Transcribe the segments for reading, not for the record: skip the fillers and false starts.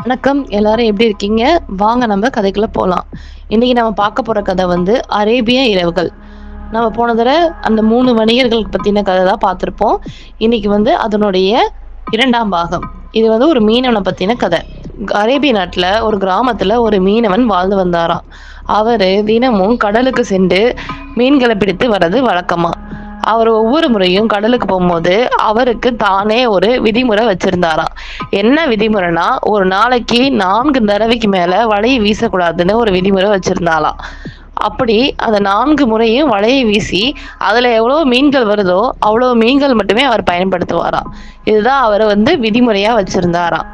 வணக்கம். எல்லாரும் எப்படி இருக்கீங்க? வாங்க நம்ம கதைக்குள்ள போலாம். இன்னைக்கு நம்ம பார்க்க போற கதை வந்து அரேபிய இரவுகள். நம்ம போன தடவ அந்த 3 வணிகர்கள் பத்தின கதை தான் பார்த்திருப்போம். இன்னைக்கு வந்து அதனுடைய 2ஆம் பாகம். இது வந்து ஒரு மீனவன பத்தின கதை. அரேபிய நாட்டுல ஒரு கிராமத்துல ஒரு மீனவன் வாழ்ந்து வந்தாராம். அவரு தினமும் கடலுக்கு சென்று மீன்களை பிடித்து வர்றது வழக்கமா. அவர் ஒவ்வொரு முறையும் கடலுக்கு போகும்போது அவருக்கு தானே ஒரு விதிமுறை வச்சிருந்தாராம். என்ன விதிமுறைனா, ஒரு நாளைக்கு 4 தடவைக்கு மேல வலையை வீசக்கூடாதுன்னு ஒரு விதிமுறை வச்சிருந்தாளாம். அப்படி அந்த 4 முறையும் வலையை வீசி அதுல எவ்வளவு மீன்கள் வருதோ அவ்வளவு மீன்கள் மட்டுமே அவர் பயன்படுத்துவாராம். இதுதான் அவர் வந்து விதிமுறையா வச்சிருந்தாராம்.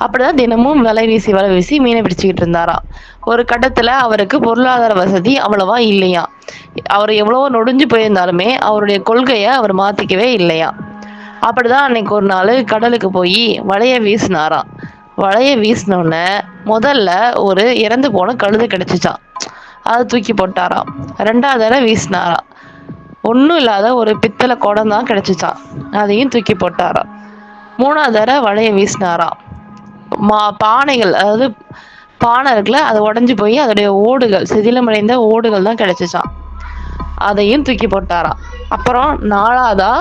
அப்படிதான் தினமும் வலை வீசி மீனை பிடிச்சுக்கிட்டு இருந்தாராம். ஒரு கட்டத்துல அவருக்கு பொருளாதார வசதி அவ்வளவா இல்லையாம். அவர் எவ்வளவோ நொடிஞ்சு போயிருந்தாலுமே அவருடைய கொள்கைய அவர் மாத்திக்கவே இல்லையாம். அப்படிதான் அன்னைக்கு ஒரு நாள் கடலுக்கு போய் வலைய வீசினாராம். வலைய வீசினோடனே முதல்ல ஒரு இறந்து போன கழுதை கிடைச்சிச்சான். அதை தூக்கி போட்டாராம். 2வது தடவை வீசினாராம். ஒன்றும் இல்லாத ஒரு பித்தளை குடம் தான் கிடைச்சிச்சான். அதையும் தூக்கி போட்டாராம். 3வது தடவை வலைய வீசினாராம். பானைகள், அதாவது பானை இருக்குல்ல, அது உடஞ்சி போய் அதோடைய ஓடுகள், சிதிலமடைந்த ஓடுகள் தான் கிடைச்சிச்சான். அதையும் தூக்கி போட்டாராம். அப்புறம் 4வதா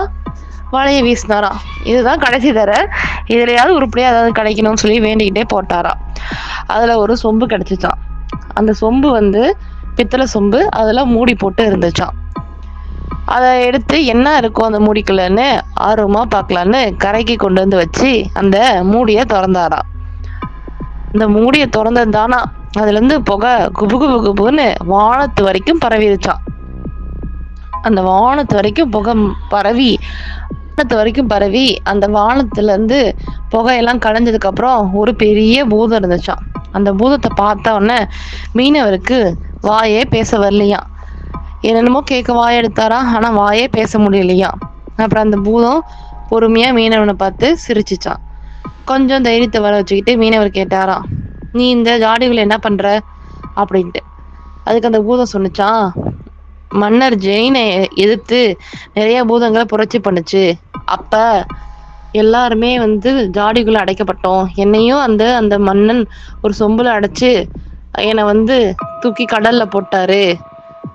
வலைய வீசினாராம். இதுதான் கடைசி தர, இதுலயாவது உருப்படியா ஏதாவது கிடைக்கணும்னு சொல்லி வேண்டிக்கிட்டே போட்டாராம். அதுல ஒரு சொம்பு கிடைச்சிச்சான். அந்த சொம்பு வந்து பித்தளை சொம்பு, அதுல மூடி போட்டு இருந்துச்சான். அதை எடுத்து என்ன இருக்கும் அந்த மூடிக்குள்ளன்னு ஆர்வமா பார்க்கலான்னு கரைக்கு கொண்டு வந்து வச்சு அந்த மூடியை திறந்தாராம். இந்த மூடியை திறந்தது தானா, அதுல இருந்து புகை குபு குபு குபுன்னு வானத்து வரைக்கும் பரவிருச்சான். அந்த வானத்து வரைக்கும் புகை பரவி அந்த வானத்துல இருந்து புகையெல்லாம் கலைஞ்சதுக்கு அப்புறம் ஒரு பெரிய பூதம் இருந்துச்சான். அந்த பூதத்தை பார்த்த உடனே மீனவருக்கு வாயே பேச வரலையாம். என்னென்னமோ கேட்க வாய் எடுத்தாரா, ஆனா வாயே பேச முடியலையாம். அப்புறம் அந்த பூதம் பொறுமையா மீனவனை பார்த்து சிரிச்சுச்சான். கொஞ்சம் தைரியத்தை வர வச்சுக்கிட்டு மீனவர் கேட்டாராம், நீ இந்த ஜாடிகளை என்ன பண்ற அப்படின்ட்டு. அதுக்கு அந்த பூதம் சொன்னிச்சான், மன்னர் ஜெயினை எதிர்த்து நிறைய பூதங்களை புரட்சி பண்ணுச்சு. அப்ப எல்லாருமே வந்து ஜாடிக்குள்ள அடைக்கப்பட்டோம். என்னையும் அந்த அந்த மன்னன் ஒரு சொம்புல அடைச்சு என்னை வந்து தூக்கி கடல்ல போட்டாரு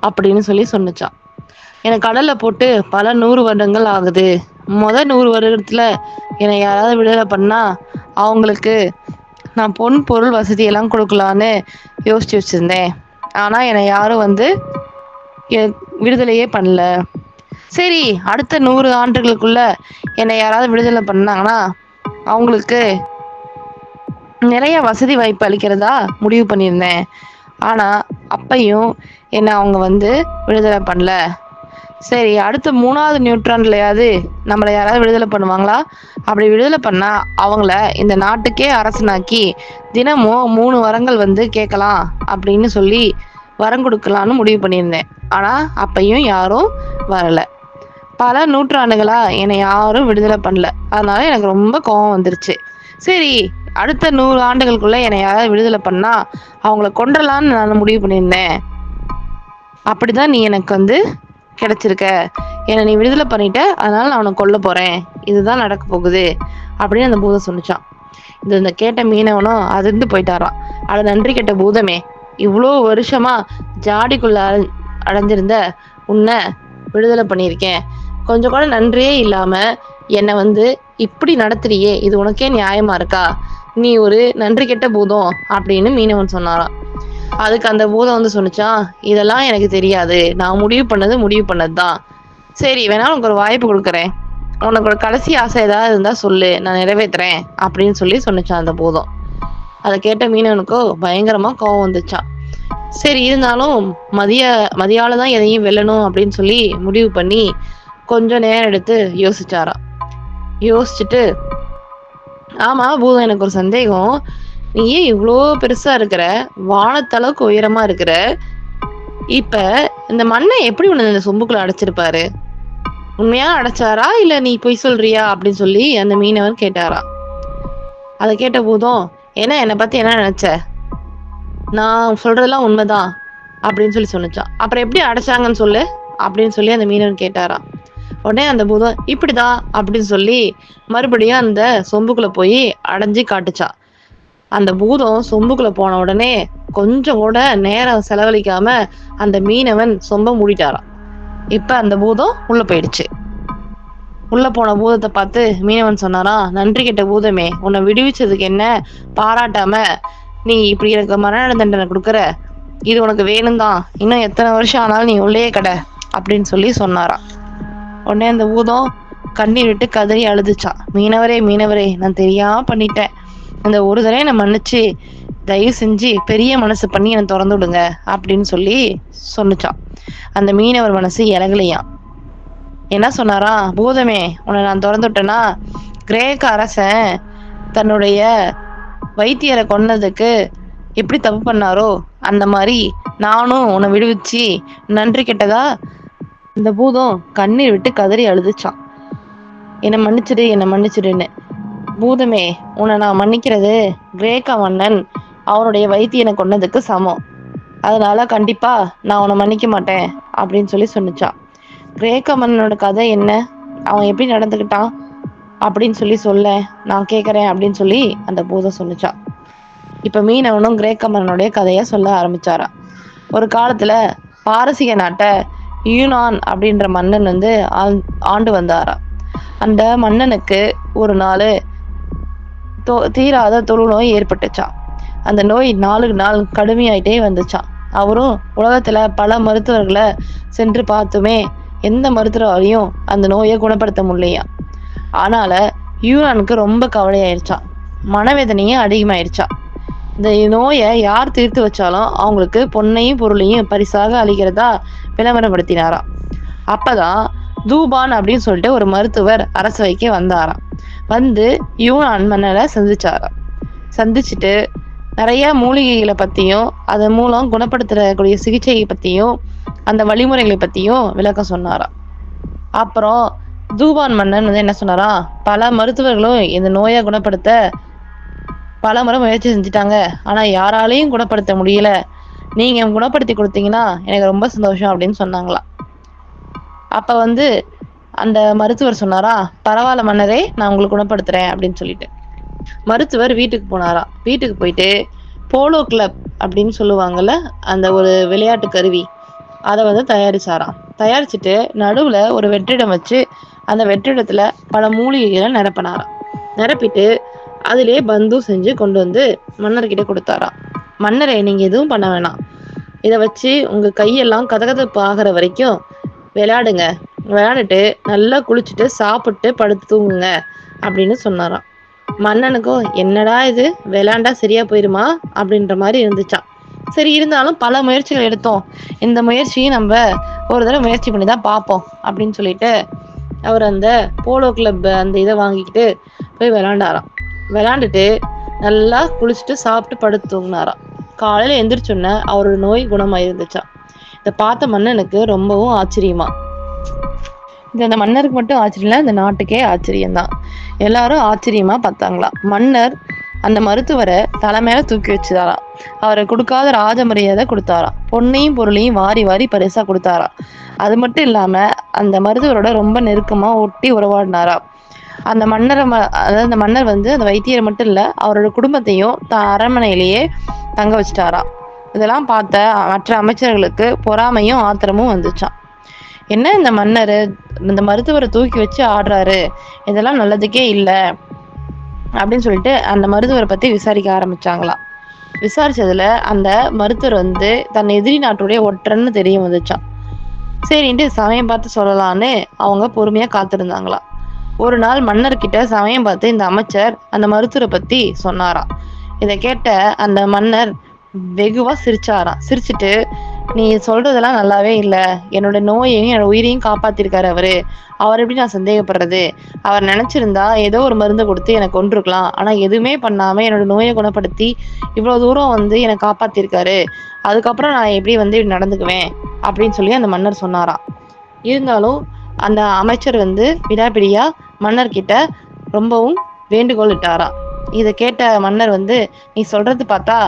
அப்படின்னு சொன்னிச்சான். எனக்கு கடல்ல போட்டு பல 100 வருடங்கள் ஆகுது. 100 வருடத்துல என்னை யாராவது விடுதலை பண்ணா அவங்களுக்கு நான் பொன் பொருள் வசதியெல்லாம் கொடுக்கலான்னு யோசிச்சு வச்சிருந்தேன். ஆனா என்னை யாரும் வந்து விடுதலையே பண்ணல. சரி, அடுத்த 100 ஆண்டுகளுக்குள்ள என்னை யாராவது விடுதலை பண்ணாங்கன்னா அவங்களுக்கு நிறைய வசதி வாய்ப்பு அளிக்கிறதா முடிவு பண்ணியிருந்தேன். ஆனா அப்பையும் என்ன அவங்க வந்து விடுதலை பண்ணல. சரி, அடுத்த 3வது நூற்றாண்டுலயாவது நம்மளை யாராவது விடுதலை பண்ணுவாங்களா? அப்படி விடுதலை பண்ணா அவங்கள இந்த நாட்டுக்கே அரசனாக்கி தினமும் 3 வரங்கள் வந்து கேட்கலாம் அப்படின்னு சொல்லி வரம் கொடுக்கலான்னு முடிவு பண்ணியிருந்தேன். ஆனா அப்பையும் யாரும் வரல. பல நூற்றாண்டுகளா என்னை யாரும் விடுதலை பண்ணல. அதனால எனக்கு ரொம்ப கோபம் வந்துருச்சு. சரி, அடுத்த 100 ஆண்டுகளுக்குள்ள என்னை யாராவது விடுதலை பண்ணா அவங்கள கொன்றலான்னு நான் முடிவு பண்ணியிருந்தேன். அப்படிதான் நீ எனக்கு வந்து கிடைச்சிருக்க. என்னை நீ விடுதலை பண்ணிட்ட, அதனால நான் அவனை கொல்ல போறேன். இதுதான் நடக்க போகுது அப்படின்னு அந்த பூதம் சொன்னிச்சான். இந்த கேட்ட மீனவனும் அதிர்ந்து போயிட்டாராம். அது நன்றி கெட்ட பூதமே, இவ்வளோ வருஷமா ஜாடிக்குள்ள அடைஞ்சிருந்த உன்னை விடுதலை பண்ணியிருக்கேன். கொஞ்சம் கூட நன்றியே இல்லாம என்னை வந்து இப்படி நடத்துறியே, இது உனக்கே நியாயமா இருக்கா? நீ ஒரு நன்றி கெட்ட பூதம் அப்படின்னு மீனவன் சொன்னாராம். அதுக்கு அந்த பூதம் வந்து சொன்னிச்சான், இதெல்லாம் எனக்கு தெரியாது. நான் முடிவு பண்ணதுதான். சரி, வேணா உனக்கு ஒரு வாய்ப்பு கொடுக்குறேன். உனக்கு ஒரு கடைசி ஆசை ஏதாவது இருந்தா சொல்லு, நான் நிறைவேற்றுறேன் அப்படின்னு சொன்னிச்சான் அந்த பூதம். அதை கேட்ட மீனவனுக்கோ பயங்கரமா கோவம் வந்துச்சான். சரி, இருந்தாலும் மதியால தான் எதையும் வெல்லணும் அப்படின்னு சொல்லி முடிவு பண்ணி கொஞ்சம் நேரம் எடுத்து யோசிச்சாராம். யோசிச்சுட்டு, ஆமா பூதம், எனக்கு ஒரு சந்தேகம். நீ ஏன் இவ்வளோ பெருசா இருக்கிற, வானத்தளவுக்கு உயரமா இருக்கிற, இப்ப இந்த மண்ணை எப்படி உன்னை இந்த சொம்புக்குள்ள அடைச்சிருப்பாரு? உண்மையா அடைச்சாரா இல்ல நீ பொய் சொல்றியா அப்படின்னு சொல்லி அந்த மீனவர் கேட்டாரா. அதை கேட்ட பூதம், என்னை பத்தி என்ன நினைச்ச? நான் சொல்றதெல்லாம் உண்மைதான் அப்படின்னு சொன்னிச்சான். அப்புறம் எப்படி அடைச்சாங்கன்னு சொல்லு அப்படின்னு சொல்லி அந்த மீனவன் கேட்டாராம். உடனே அந்த பூதம் இப்படிதான் அப்படின்னு சொல்லி மறுபடியும் அந்த சொம்புக்குள்ள போய் அடைஞ்சு காட்டுச்சான். அந்த பூதம் சொம்புக்குள்ள போன உடனே கொஞ்சம் கூட நேரம் செலவழிக்காம அந்த மீனவன் சொம்ப மூடிட்டாராம். இப்ப அந்த பூதம் உள்ள போயிடுச்சு. உள்ள போன பூதத்தை பார்த்து மீனவன் சொன்னாராம், நன்றி கெட்ட பூதமே, உன்னை விடுவிச்சதுக்கு என்ன பாராட்டாம நீ இப்படி எனக்கு மரண தண்டனை கொடுக்குற, இது உனக்கு வேணும் தான், இன்னும் எத்தனை வருஷம் ஆனாலும் நீ உள்ளே கடை அப்படின்னு சொல்லி சொன்னாராம். உடனே அந்த பூதம் கண்ணீர் விட்டு கதறி அழுதுச்சான். மீனவரே மீனவரே, நான் தெரியாம பண்ணிட்டேன், இந்த ஒரு தடவை என்னை மன்னிச்சு தயவு செஞ்சு பெரிய மனசு பண்ணி என்னை திறந்து விடுங்க அப்படின்னு சொல்லி சொன்னுச்சான். அந்த மீனவர் மனசு இறங்கலையாம். என்ன சொன்னாரா, பூதமே உன்னை நான் திறந்து விட்டேன்னா கிரேக்க அரசன் தன்னுடைய வைத்தியரை கொன்னதுக்கு எப்படி தப்பு பண்ணாரோ அந்த மாதிரி நானும் உன்னை விடுவிச்சு நன்றி கெட்டதா. இந்த பூதம் கண்ணீர் விட்டு கதறி அழுதுச்சான். என்னை மன்னிச்சிடு என்னை மன்னிச்சிடுன்னு. பூதமே, உன்னை நான் மன்னிக்கிறது கிரேக்க மன்னன் அவனுடைய வைத்தியனை கொன்னதுக்கு சமம், அதனால கண்டிப்பா நான் உன்னை மன்னிக்க மாட்டேன் அப்படின்னு சொல்லி சொன்னிச்சான். கிரேக்க மன்னனோட கதை என்ன, அவன் எப்படி நடந்துக்கிட்டான் அப்படின்னு சொல்லி சொல்ல, நான் கேட்கறேன் அப்படின்னு சொல்லி அந்த பூதம் சொன்னிச்சான். இப்ப மீனவனும் கிரேக்க மன்னனுடைய கதைய சொல்ல ஆரம்பிச்சாராம். ஒரு காலத்துல பாரசீக நாட்டை யூனான் அப்படின்ற மன்னன் வந்து ஆண்டு வந்தாராம். அந்த மன்னனுக்கு ஒரு நாள் தீராத தொழுநோய் ஏற்பட்டுச்சான். அந்த நோய் நாளுக்கு நாள் கடுமையாயிட்டே வந்துச்சான். அவரும் உலகத்துல பல மருத்துவர்களை சென்று பார்த்துமே எந்த மருத்துவரையும் அந்த நோயை குணப்படுத்த முடியலையா. ஆனால யூனானுக்கு ரொம்ப கவலையாயிருச்சான், மனவேதனையும் அதிகமாயிருச்சான். இந்த நோயை யார் தீர்த்து வச்சாலும் அவங்களுக்கு பொன்னையும் பொருளையும் பரிசாக அளிக்கிறதா விளம்பரப்படுத்தினாராம். அப்பதான் தூபான் அப்படின்னு சொல்லிட்டு ஒரு மருத்துவர் அரசவைக்கு வந்தாராம். வந்து யூனான் மன்னரை சந்திச்சாராம். சந்திச்சுட்டு நிறைய மூலிகைகளை பத்தியும் அதன் மூலம் குணப்படுத்தக்கூடிய சிகிச்சையை பத்தியும் அந்த வழிமுறைகளை பத்தியும் விளக்கம் சொன்னாராம். அப்புறம் தூபான் மன்னன் வந்து என்ன சொன்னாரா, பல மருத்துவர்களும் இந்த நோயை குணப்படுத்த பல முறை முயற்சி செஞ்சுட்டாங்க, ஆனா யாராலையும் குணப்படுத்த முடியல, நீங்க குணப்படுத்தி கொடுத்தீங்கன்னா எனக்கு ரொம்ப சந்தோஷம் அப்படின்னு சொன்னாங்களாம். அப்ப வந்து அந்த மருத்துவர் சொன்னாரா, பரவாயில்ல மன்னரே, நான் உங்களுக்கு குணப்படுத்துறேன் அப்படின்னு சொல்லிட்டு மருத்துவர் வீட்டுக்கு போனாராம். வீட்டுக்கு போயிட்டு போலோ கிளப் அப்படின்னு சொல்லுவாங்கல்ல, அந்த ஒரு விளையாட்டு கருவி, அதை வந்து தயாரிச்சாராம். தயாரிச்சுட்டு நடுவுல ஒரு வெற்றிடம் வச்சு அந்த வெற்றிடத்துல பல மூலிகைகளை நிரப்பினாராம். நிரப்பிட்டு அதிலே பந்து செஞ்சு கொண்டு வந்து மன்னர்கிட்ட கொடுத்தாராம். மன்னரே, நீங்க எதுவும் பண்ண வேணாம், இதை வச்சு உங்க கையெல்லாம் கதகதப்பு ஆகிற வரைக்கும் விளையாடுங்க, விளையாண்டுட்டு நல்லா குளிச்சுட்டு சாப்பிட்டு படுத்து தூங்குங்க அப்படின்னு சொன்னாராம். மன்னனுக்கும் என்னடா இது, விளையாண்டா சரியா போயிருமா அப்படின்ற மாதிரி இருந்துச்சான். சரி, இருந்தாலும் பல முயற்சிகள் எடுத்தோம், இந்த முயற்சியும் நம்ம ஒரு தடவை முயற்சி பண்ணி தான் பார்ப்போம் அப்படின்னு சொல்லிட்டு அவர் அந்த போலோ கிளப் அந்த இதை வாங்கிக்கிட்டு போய் விளையாண்டாராம். விளையாண்டுட்டு நல்லா குளிச்சுட்டு சாப்பிட்டு படுத்து தூங்கினாராம். காலையில எந்திரிச்சோன்ன அவரோட நோய் குணமாயிருந்துச்சான். இதை பார்த்த மன்னனுக்கு ரொம்பவும் ஆச்சரியமா. இது அந்த மன்னருக்கு மட்டும் ஆச்சரியம் இல்லை, இந்த நாட்டுக்கே ஆச்சரியம்தான். எல்லாரும் ஆச்சரியமா பார்த்தாங்களாம். மன்னர் அந்த மருத்துவரை தலை மேல தூக்கி வச்சுதாராம். அவரை கொடுக்காத ராஜ மரியாதை கொடுத்தாராம். பொன்னையும் பொருளையும் வாரி வாரி பரிசா கொடுத்தாராம். அது மட்டும் இல்லாம அந்த மருத்துவரோட ரொம்ப நெருக்கமா ஒட்டி உறவாடினாராம். அந்த மன்னரை அதாவது அந்த மன்னர் வந்து அந்த வைத்தியரை மட்டும் இல்ல, அவரோட குடும்பத்தையும் அரண்மனையிலேயே தங்க வச்சுட்டாராம். இதெல்லாம் பார்த்த மற்ற அமைச்சர்களுக்கு பொறாமையும் ஆத்திரமும் வந்துச்சான். என்ன இந்த மன்னர் இந்த மருத்துவரை தூக்கி வச்சு ஆடுறாரு, இதெல்லாம் நல்லதுக்கே இல்லை அப்படின்னு சொல்லிட்டு அந்த மருத்துவரை பத்தி விசாரிக்க ஆரம்பிச்சாங்களாம். விசாரிச்சதுல அந்த மருத்துவர் வந்து தன் எதிரி நாட்டுடைய ஒற்றன்னு தெரிய வந்துச்சான். சரின்ட்டு சமயம் பார்த்து சொல்லலான்னு அவங்க பொறுமையா காத்திருந்தாங்களாம். ஒரு நாள் மன்னர்கிட்ட சமயம் பார்த்து இந்த அமைச்சர் அந்த மருத்துவரை பத்தி சொன்னாராம். இதை கேட்ட அந்த மன்னர் வெகுவா சிரிச்சாராம். சிரிச்சுட்டு, நீ சொல்றதெல்லாம் நல்லாவே இல்லை, என்னோட நோயையும் என்னோட உயிரையும் காப்பாத்திருக்காரு அவர் எப்படி நான் சந்தேகப்படுறது, அவர் நினைச்சிருந்தா ஏதோ ஒரு மருந்து கொடுத்து எனக்கு கொண்டிருக்கலாம், ஆனா எதுவுமே பண்ணாம என்னோட நோயை குணப்படுத்தி இவ்வளவு தூரம் வந்து என்னை காப்பாத்திருக்காரு, அதுக்கப்புறம் நான் எப்படி வந்து இப்படி நடந்துக்குவேன் அப்படின்னு சொல்லி அந்த மன்னர் சொன்னாராம். இருந்தாலும் அந்த அமைச்சர் வந்து விடாப்பிடியா மன்னர்கிட்ட ரொம்பவும் வேண்டுகோள் இட்டாராம். இதை கேட்ட மன்னர் வந்து, நீ சொல்றது பார்த்தா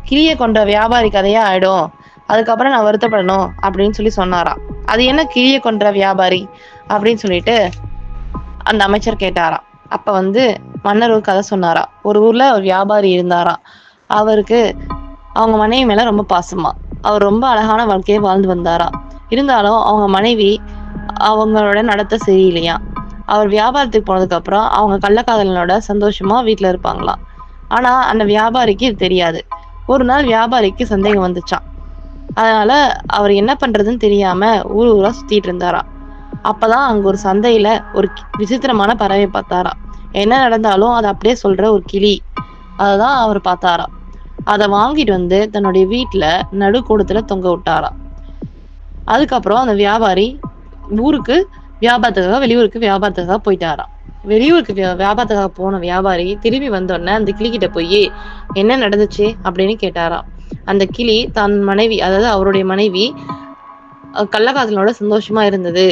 கிளியை கொன்ற வியாபாரி கதையா ஆயிடும், அதுக்கப்புறம் நான் வருத்தப்படணும் அப்படின்னு சொல்லி சொன்னாராம். அது என்ன கிளியை கொன்ற வியாபாரி அப்படின்னு சொல்லிட்டு அந்த அமைச்சர் கேட்டாராம். அப்ப வந்து மன்னர் ஒரு கதை சொன்னாரா. ஒரு ஊர்ல ஒரு வியாபாரி இருந்தாரா. அவருக்கு அவங்க மனைவி மேல ரொம்ப பாசமா. அவர் ரொம்ப அழகான வாழ்க்கையை வாழ்ந்து வந்தாரா. இருந்தாலும் அவங்க மனைவி அவங்களோட நடத்தை சரியில்லையா. அவர் வியாபாரத்துக்கு போனதுக்கு அப்புறம் அவங்க கள்ளக்காதலனோட சந்தோஷமா வீட்டுல இருப்பாங்களாம். ஆனா அந்த வியாபாரிக்கு இது தெரியாது. ஒரு நாள் வியாபாரிக்கு சந்தேகம் வந்துச்சாம். அதனால அவர் என்ன பண்றதுன்னு தெரியாம ஊர் ஊரா சுத்திட்டு இருந்தாராம். அப்பதான் அங்க ஒரு சந்தையில ஒரு விசித்திரமான பறவை பார்த்தாராம். என்ன நடந்தாலும் அதை அப்படியே சொல்ற ஒரு கிளி. அததான் அவர் பார்த்தாராம். அதை வாங்கிட்டு வந்து தன்னுடைய வீட்டுல நடுக்கூடத்துல தொங்க விட்டாராம். அதுக்கப்புறம் அந்த வியாபாரி ஊருக்கு வெளியூருக்கு வியாபாரத்துக்காக போயிட்டாராம். வெளியூருக்கு வியாபாரத்துக்காக போன வியாபாரி திரும்பி வந்தோடனே அந்த கிளி கிட்ட போய் என்ன நடந்துச்சு அப்படின்னு கேட்டாராம். அந்த கிளி தன் மனைவி, அதாவது அவருடைய மனைவி கள்ளக்காதலனோட சந்தோஷமா இருந்தது,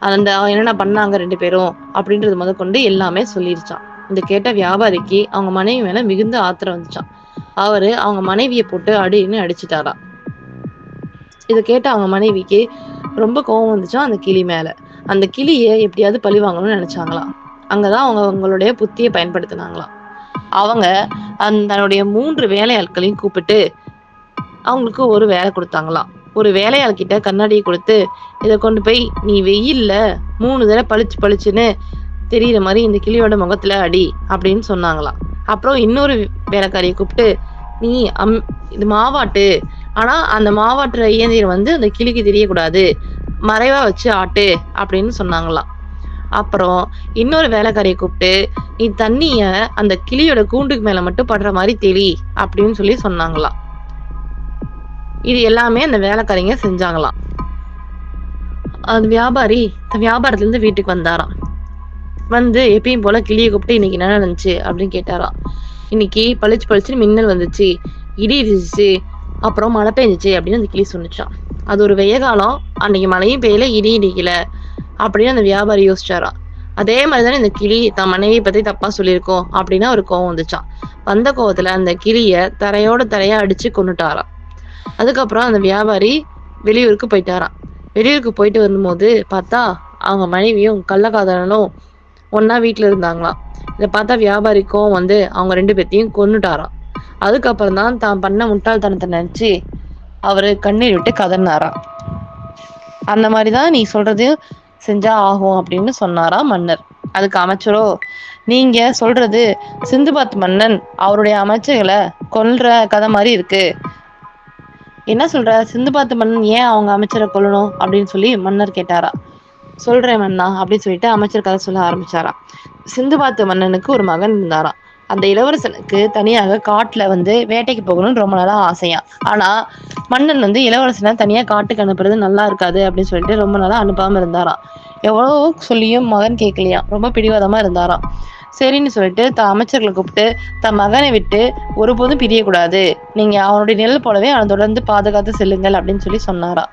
அந்த என்னென்ன பண்ணாங்க 2 பேரும் அப்படின்றது முதற்கொண்டு எல்லாமே சொல்லிருச்சான். இதை கேட்ட வியாபாரிக்கு அவங்க மனைவி மேல மிகுந்த ஆத்திரம் வந்துச்சான். அவரு அவங்க மனைவியை போட்டு அடின்னு அடிச்சுட்டாராம். இதை கேட்ட அவங்க மனைவிக்கு ரொம்ப கோபம் வந்துச்சான் அந்த கிளி மேல. அந்த கிளியை எப்படியாவது பழி வாங்கணும்னு நினைச்சாங்களாம். அங்கதான் அவங்களுடைய புத்தியை பயன்படுத்தினாங்களாம். அவங்க தன்னுடைய 3 வேலையாட்களையும் கூப்பிட்டு அவங்களுக்கு ஒரு வேலை கொடுத்தாங்களாம். ஒரு வேலையாள் கிட்ட கண்ணாடியை கொடுத்து, இதை கொண்டு போய் நீ வெயில்ல 3 தடவை பளிச்சுன்னு தெரியுற மாதிரி இந்த கிளியோட முகத்துல அடி அப்படின்னு சொன்னாங்களாம். அப்புறம் இன்னொரு வேலைக்காரியை கூப்பிட்டு, நீ இது மாவாட்டு, ஆனா அந்த மாவாட்டுற இயந்திரம் வந்து அந்த கிளிக்கு தெரியக்கூடாது, மறைவா வச்சு ஆட்டு அப்படின்னு சொன்னாங்களாம். அப்புறம் இன்னொரு வேலைக்காரியை கூப்பிட்டு, நீ தண்ணிய அந்த கிளியோட கூண்டுக்கு மேல மட்டும் படுற மாதிரி தெளி அப்படின்னு சொல்லி சொன்னாங்களாம். இது எல்லாமே அந்த வேலைக்காரிங்க செஞ்சாங்களாம். அந்த வியாபாரி வியாபாரத்துல இருந்து வீட்டுக்கு வந்தாராம். வந்து எப்பயும் போல கிளியை கூப்பிட்டு இன்னைக்கு என்ன நடந்துச்சு அப்படின்னு கேட்டாராம். இன்னைக்கு பளிச்சுன்னு மின்னல் வந்துச்சு, இடி இடிச்சு, அப்புறம் மழை பெஞ்சிச்சு அப்படின்னு அந்த கிளி சொன்னிச்சான். அது ஒரு வெய்ய காலம், அன்னைக்கு மழையும் பெய்யல, இடி இடிக்கல அப்படின்னு அந்த வியாபாரி யோசிச்சாராம். அதே மாதிரிதானே இந்த கிளி தன் மனைவியை பத்தி தப்பா சொல்லியிருக்கோம் அப்படின்னு ஒரு கோவம் வந்துச்சான். வந்த கோவத்துல அந்த கிளிய தரையா அடிச்சு கொன்னுட்டாராம். அதுக்கப்புறம் அந்த வியாபாரி வெளியூருக்கு போயிட்டாராம். வெளியூருக்கு போயிட்டு வரும்போது பார்த்தா அவங்க மனைவியும் கள்ளக்காதலனும் ஒன்னா வீட்டுல இருந்தாங்களாம். இதை பார்த்தா வியாபாரிக்கும் வந்து அவங்க 2 பேத்தையும் கொன்னுட்டாராம். அதுக்கப்புறம் தான் பண்ண முட்டாள்தனத்தை நினைச்சு அவரு கண்ணீர் விட்டு கதறினாராம். அந்த மாதிரிதான் நீ சொல்றது செஞ்சா ஆகும் அப்படின்னு சொன்னாராம் மன்னர். அதுக்கு அமைச்சரோ, நீங்க சொல்றது சிந்துபாத் மன்னன் அவருடைய அமைச்சர்களை கொல்ற கதை மாதிரி இருக்கு. என்ன சொல்ற, சிந்துபாத் மன்னன் ஏன் அவங்க அமைச்சரை கொல்லணும் அப்படின்னு சொல்லி மன்னர் கேட்டாரா. சொல்றேன் மன்னா அப்படின்னு சொல்லிட்டு அமைச்சர் கதை சொல்ல ஆரம்பிச்சாராம். சிந்துபாத் மன்னனுக்கு ஒரு மகன் இருந்தாராம். அந்த இளவரசனுக்கு தனியாக காட்டுல வந்து வேட்டைக்கு போகணும்னு ரொம்ப நாளா ஆசையா. ஆனா மன்னன் வந்து இளவரசனை தனியா காட்டுக்கு அனுப்புறது நல்லா இருக்காது அப்படின்னு சொல்லிட்டு ரொம்ப நாளா அனுப்பாம இருந்தாராம். எவ்வளவோ சொல்லியும் மகன் கேட்கலையா. ரொம்ப பிடிவாதமா இருந்தாராம். சரின்னு சொல்லிட்டு அமைச்சர்களை கூப்பிட்டு தன் மகனை விட்டு ஒருபோதும் பிரியக்கூடாது, நீங்க அவனுடைய நிழல் போலவே அவனை தொடர்ந்து பாதுகாத்து செல்லுங்கள் அப்படின்னு சொல்லி சொன்னாராம்.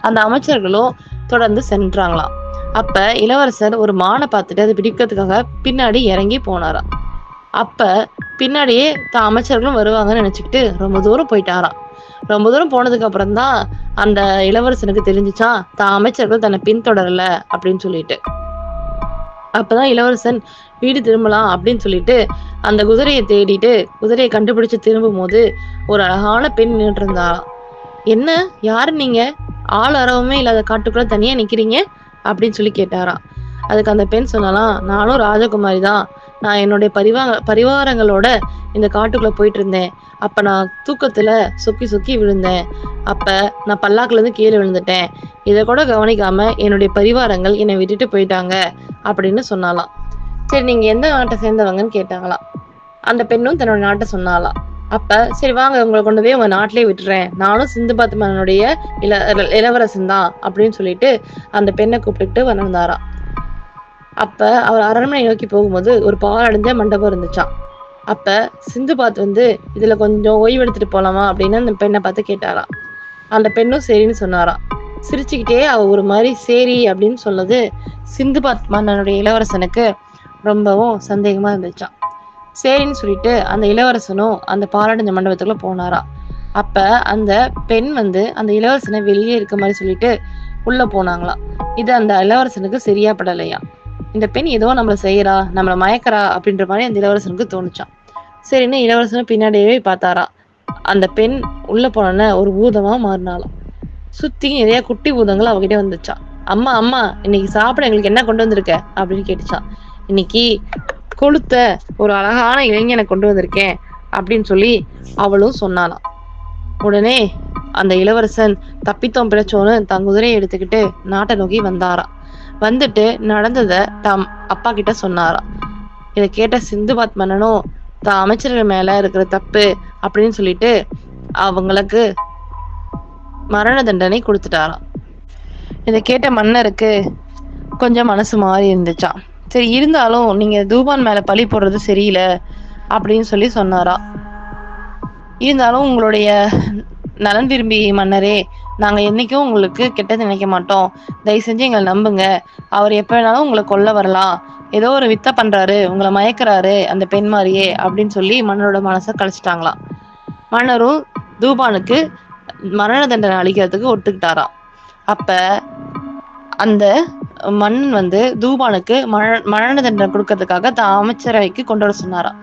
அந்த அமைச்சர்களும் தொடர்ந்து சென்றாங்களாம். அப்ப இளவரசர் ஒரு மானை பார்த்துட்டு அதை பிடிக்கிறதுக்காக பின்னாடி இறங்கி போனாராம். அப்ப பின்னாடியே தான் அமைச்சர்களும் வருவாங்கன்னு நினைச்சுக்கிட்டு ரொம்ப தூரம் போயிட்டாராம். ரொம்ப தூரம் போனதுக்கு அப்புறம் தான் அந்த இளவரசனுக்கு தெரிஞ்சுச்சான் தான் அமைச்சர்கள் தன்னை பின்தொடரல அப்படின்னு சொல்லிட்டு. அப்பதான் இளவரசன் வீடு திரும்பலாம் அப்படின்னு சொல்லிட்டு அந்த குதிரையை தேடிட்டு குதிரையை கண்டுபிடிச்சு திரும்பும் போது ஒரு அழகான பெண் நின்றுட்டு இருந்தாராம். என்ன, யாரு நீங்க, ஆள் அறவுமே இல்லாத காட்டுக்குள்ள தனியா நிக்கிறீங்க அப்படின்னு சொல்லி கேட்டாராம். அதுக்கு அந்த பெண் சொன்னாலாம், நானும் ராஜகுமாரி தான், நான் என்னுடைய பரிவாரங்களோட இந்த காட்டுக்குள்ள போயிட்டு இருந்தேன். அப்ப நான் தூக்கத்துல சொக்கி விழுந்தேன். அப்ப நான் பல்லாக்குல இருந்து கீழே விழுந்துட்டேன். இதை கூட கவனிக்காம என்னுடைய பரிவாரங்கள் என்னை விட்டுட்டு போயிட்டாங்க அப்படின்னு சொன்னாலாம். சரி, நீங்க எந்த நாட்டை சேர்ந்தவங்கன்னு கேட்டாங்களாம். அந்த பெண்ணும் தன்னோட நாட்டை சொன்னாலாம். அப்ப சரி வாங்க, உங்களை கொண்டு போய் உங்க நாட்டிலேயே விட்டுறேன், நானும் சிந்துபாத் மன்னனுடைய இளவரசன் தான் அப்படின்னு சொல்லிட்டு அந்த பெண்ணை கூப்பிட்டுக்கிட்டு வந்தாராம். அப்ப அவர் அரண்மனை நோக்கி போகும்போது ஒரு பாழடைஞ்ச மண்டபம் இருந்துச்சான். அப்ப சிந்துபாத் வந்து இதுல கொஞ்சம் ஓய்வு எடுத்துட்டு போலாமா அப்படின்னு அந்த பெண்ணை பார்த்து கேட்டாராம். அந்த பெண்ணும் சரின்னு சொன்னாராம். சிரிச்சுக்கிட்டே அவ ஒரு மாதிரி சரி அப்படின்னு சொன்னது சிந்துபாத் மன்னனுடைய இளவரசனுக்கு ரொம்பவும் சந்தேகமா இருந்துச்சான். சரின்னு சொல்லிட்டு அந்த இளவரசனும் அந்த பாழடைஞ்ச மண்டபத்துக்குள்ள போனாராம். அப்ப அந்த பெண் வந்து அந்த இளவரசனை வெளியே இருக்க மாதிரி சொல்லிட்டு உள்ள போனாங்களாம். இது அந்த இளவரசனுக்கு சரியா படலையா. இந்த பெண் ஏதோ நம்மளை செய்யறா, நம்மளை மயக்கறா அப்படின்ற மாதிரி அந்த இளவரசனுக்கு தோணுச்சான். சரின்னு இளவரசனும் பின்னாடியே பார்த்தாரா. அந்த பெண் உள்ள போனோன்னே ஒரு பூதமா மாறினாலாம். சுத்தி நிறைய குட்டி பூதங்கள் அவகிட்ட வந்துச்சான். அம்மா அம்மா, இன்னைக்கு சாப்பிட எங்களுக்கு என்ன கொண்டு வந்திருக்க அப்படின்னு கேட்டுச்சான். இன்னைக்கு கொளுத்த ஒரு அழகான இளைஞனை கொண்டு வந்திருக்கேன் அப்படின்னு சொல்லி அவளும் சொன்னாலாம். உடனே அந்த இளவரசன் தப்பித்தோம் பிழைச்சோன்னு தன் குதிரையை எடுத்துக்கிட்டு நாட்டை நோக்கி வந்தாராம். வந்துட்டு நடந்ததை தாம் அப்பா கிட்ட சொன்னாராம். இதை கேட்ட சிந்துபாத் மன்னனும் தான் அமைச்சர்கள் மேல இருக்கிற தப்பு அப்படின்னு சொல்லிட்டு அவங்களுக்கு மரண தண்டனை கொடுத்துட்டாராம். இதை கேட்ட மன்னருக்கு கொஞ்சம் மனசு மாறி இருந்துச்சான். சரி, இருந்தாலும் நீங்க தூபான் மேல பழி போடுறது சரியில்லை அப்படின்னு சொல்லி சொன்னாராம். இருந்தாலும் உங்களுடைய நலன் விரும்பி மன்னரே, நாங்க என்னைக்கும் உங்களுக்கு கெட்டது நினைக்க மாட்டோம், தயவு செஞ்சு எங்களை நம்புங்க, அவர் எப்ப வேணாலும் உங்களை கொல்ல வரலாம், ஏதோ ஒரு வித்த பண்றாரு, உங்களை மயக்கிறாரு அந்த பெண் மாதிரியே அப்படின்னு சொல்லி மன்னரோட மனசை கழிச்சிட்டாங்களாம். மன்னரும் தூபானுக்கு மரண தண்டனை அளிக்கிறதுக்கு ஒத்துக்கிட்டாராம். அப்ப அந்த மன்னன் தூபானுக்கு மரண தண்டனை கொடுக்கறதுக்காக தான் அமைச்சரவைக்கு கொண்டு வர சொன்னாராம்.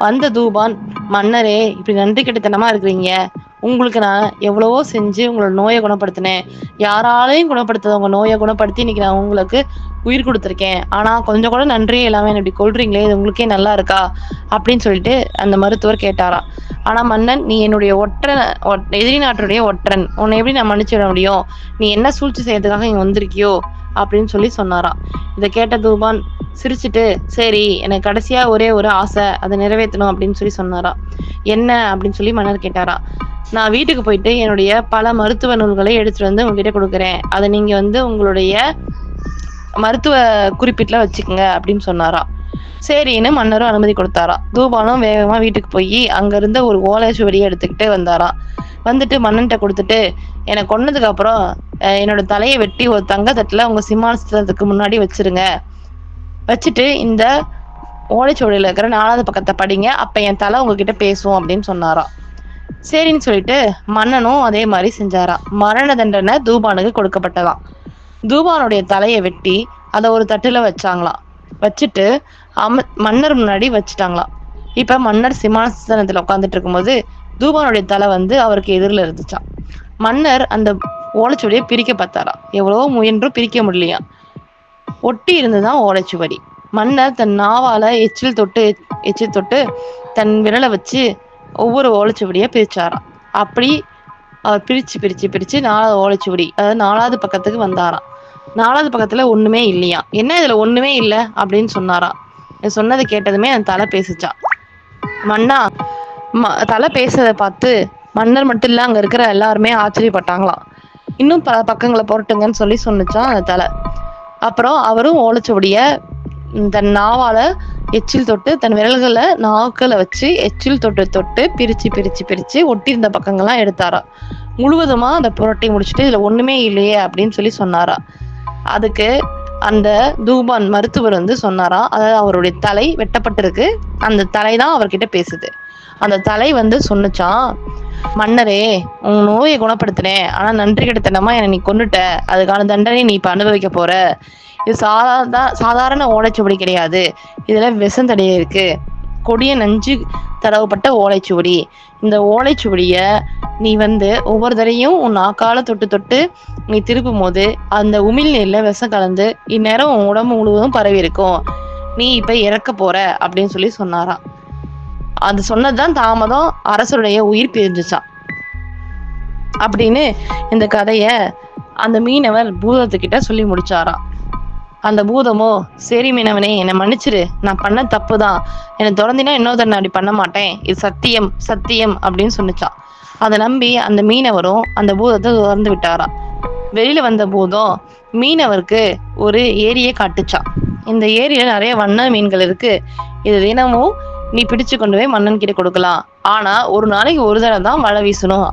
அந்த தூபான், மன்னரே இப்படி நன்றி கெட்டத்தனமா இருக்கிறீங்க, உங்களுக்கு நான் எவ்வளவோ செஞ்சு உங்களோட நோயை குணப்படுத்தினேன், யாராலையும் குணப்படுத்தாத உங்க நோயை குணப்படுத்தி இன்னைக்கு நான் உங்களுக்கு உயிர் கொடுத்துருக்கேன், ஆனா கொஞ்சம் கூட நன்றியே இல்லாம இப்படி கொல்றீங்களே, இது உங்களுக்கே நல்லா இருக்கா அப்படின்னு சொல்லிட்டு அந்த மருத்துவர் கேட்டாராம். ஆனா மன்னன், நீ என்னுடைய எதிரி நாட்டுடைய ஒற்றன், உன்னை எப்படி நான் மன்னிச்சிட முடியும், நீ என்ன சூழ்ச்சி செய்யறதுக்காக இங்க வந்திருக்கியோ அப்படின்னு சொல்லி சொன்னாராம். இதை கேட்ட தூபான் சிரிச்சுட்டு, சரி, எனக்கு கடைசியா ஒரே ஒரு ஆசை, அதை நிறைவேற்றணும் அப்படின்னு சொல்லி சொன்னாராம். என்ன அப்படின்னு சொல்லி மன்னர் கேட்டாராம். நான் வீட்டுக்கு போயிட்டு என்னுடைய பல மருத்துவ நூல்களை எடுத்துட்டு வந்து உங்ககிட்ட கொடுக்குறேன், அதை நீங்க உங்களுடைய மருத்துவ குறிப்பீட்டுல வச்சுக்கோங்க அப்படின்னு சொன்னாராம். சரின்னு மன்னரும் அனுமதி கொடுத்தாராம். தூபானும் வேகமா வீட்டுக்கு போய் அங்க இருந்த ஒரு ஓலைச்சுவடியை எடுத்துக்கிட்டு வந்தாராம். வந்துட்டு மன்னன்கிட்ட கொடுத்துட்டு, என்னை கொன்னதுக்கு அப்புறம் என்னோட தலையை வெட்டி ஒரு தங்கத்தட்டுல உங்க சிம்மாசனத்துக்கு முன்னாடி வச்சிருங்க, வச்சுட்டு இந்த ஓலைச்சுவடியில இருக்கிற 4வது பக்கத்தை படிங்க, அப்ப என் தலை உங்ககிட்ட பேசும் அப்படின்னு சொன்னாராம். சரின்னு சொல்லிட்டு மன்னனும் அதே மாதிரி செஞ்சாராம். மரண தண்டனை தூபானுக்கு கொடுக்கப்பட்டதாம். தூபானுடைய தலையை வெட்டி அதை ஒரு தட்டுல வச்சாங்களாம். வச்சுட்டு மன்னர் முன்னாடி வச்சுட்டாங்களாம். இப்ப மன்னர் சிம்மாசனத்துல உட்காந்துட்டு இருக்கும்போது தூபானுடைய தலை அவருக்கு எதிரில் இருந்துச்சான். மன்னர் அந்த ஓலைச்சுவடியை பிரிக்க பார்த்தாராம். எவ்வளவோ முயன்றும் பிரிக்க முடியலையா. ஒட்டி இருந்துதான் ஓலைச்சுவடி. மன்னர் தன் நாவால எச்சில் தொட்டு தன் விரலை வச்சு ஒவ்வொரு ஓலைச்சுவடியா பிரிச்சாராம். அப்படி அவர் பிரிச்சு 4வது ஓலைச்சுவடி, அதாவது 4வது பக்கத்துக்கு வந்தாராம். 4வது பக்கத்துல ஒண்ணுமே இல்லையா. என்ன இதுல ஒண்ணுமே இல்லை அப்படின்னு சொன்னாராம். சொன்னதை கேட்டதுமே அந்த தலை பேசிச்சான். மன்னா, தலை பேசுறதை பார்த்து மன்னர் மட்டும் இல்ல, அங்க இருக்கிற எல்லாருமே ஆச்சரியப்பட்டாங்களாம். இன்னும் பல பக்கங்களை புரட்டுங்கன்னு சொல்லி சொன்னிச்சான் அந்த தலை. அப்புறம் அவரும் ஓலைச்சுவடிய தன் நாவால எச்சில் தொட்டு தன் விரல்களை நாக்களை வச்சு எச்சில் தொட்டு பிரிச்சு ஒட்டியிருந்த பக்கங்கள்லாம் எடுத்தாரா. முழுவதுமா அந்த புரட்டி முடிச்சுட்டு இதுல ஒண்ணுமே இல்லையே அப்படின்னு சொல்லி சொன்னாரா. அதுக்கு அந்த தூபான் மருத்துவர் சொன்னாரா, அதாவது அவருடைய தலை வெட்டப்பட்டிருக்கு, அந்த தலை தான் அவர்கிட்ட பேசுது. அந்த தலை சொன்னுச்சான், மன்னரே, உன் நோயை குணப்படுத்தினேன், ஆனா நன்றி கெட்டத்தனமா என்னை நீ கொன்னுட்ட, அதுக்கான தண்டனை நீ இப்ப அனுபவிக்க போற. இது சாதாரண ஓலைச்சுவடி கிடையாது, இதுல விஷந்தடைய இருக்கு, கொடிய நஞ்சு தடவப்பட்ட ஓலைச்சுவடி. இந்த ஓலைச்சுவடிய நீ ஒவ்வொரு தடையும் உன் நாக்கால தொட்டு நீ திருப்பும் போது அந்த உமிழ்நீர்ல விஷம் கலந்து இந்நேரம் உன் உடம்பு முழுவதும் பரவி இருக்கும், நீ இப்ப இறக்க போற அப்படின்னு சொல்லி சொன்னாராம். அது சொன்னதுதான் தாமதம் அரசருடைய உயிர் பிரிஞ்சுச்சான் அப்படின்னு இந்த கதைய அந்த மீனவர் பூதத்துக்கிட்ட சொல்லி முடிச்சாராம். அந்த பூதமோ, சரி மீனவனே, என்னை மன்னிச்சிரு, நான் பண்ண தப்புதான், என்னை தொடர்ந்தினா இன்னொரு அப்படி பண்ண மாட்டேன், இது சத்தியம் சத்தியம் அப்படின்னு சொன்னிச்சான். அதை நம்பி அந்த மீனவரும் அந்த பூதத்தை தொடர்ந்து விட்டாராம். வெளியில வந்த பூதம் மீனவருக்கு ஒரு ஏரியை காட்டுச்சான். இந்த ஏரியில நிறைய வண்ண மீன்கள் இருக்கு, இது தினமும் நீ பிடிச்சு கொண்டு போய் மன்னன் கிட்ட கொடுக்கலாம், ஆனா ஒரு நாளைக்கு ஒரு தடவை தான் வலை வீசணும்